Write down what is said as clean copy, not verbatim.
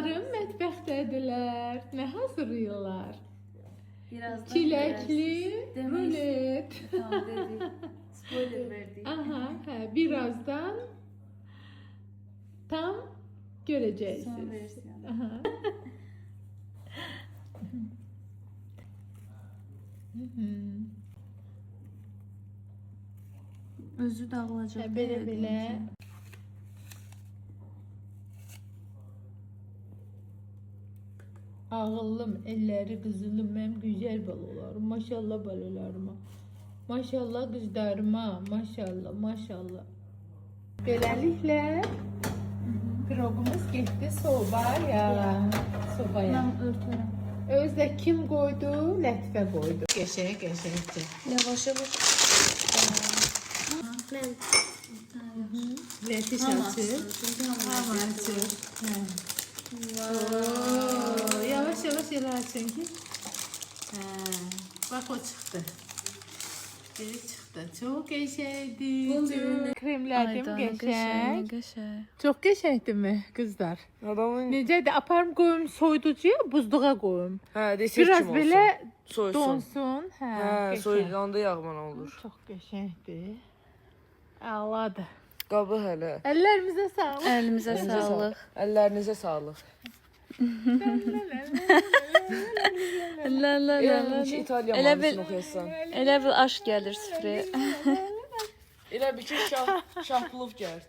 Qızlarım mətbəxdədirlər. Nə hazırlayırlar? Birazdan Çiləkli Demək- rulet. Tamam dedik. Spoiler verdik. Aha, hə, birazdan tam Son görəcəksiniz. versiyonu. Aha. Özü dağılacaq. Hə, belə. Ağıllım, elləri qızılım, mənim gözəl balalarım. Maşallah balalarıma. Maşallah qızlarıma. Maşallah, maşallah. Beləliklə piroqumuz getdi sobaya. Sobaya. Ben örtürüm. Özdə kim qoydu? Lətifə qoydu. Qəşəng, qəşəngdir. Yavaş yavaş. Ben Lətiş Hamı açır. Çünkü hamı Hamı açır. Hə. Oo, yavaş yavaş elə açın ki. Hə, bax o çıxdı. Biri çıxdı. Çox qəşəngdir. Bunun Kremlədim qəşəng. Qəşəng. Çox qəşəngdirmi qızlar? Adamın Necədir? Aparım qoyum soyuducuya, buzluğa qoyum. desek Biraz kim olsun. belə Soysun. donsun. Hə, qəşəng. Soyulanda yağman olur. Çox qəşəngdir. Əladır. Qabı hələ. Əllərimizə sağlıq. Elimizə sağlıq. Əllərinizə sağlıq. La la la la. Elə ki İtalya Elə mahnısını bir- oxuyasan. Elə bir aşk gəlir süfrəyə. Elə bir ki şahplov gəl.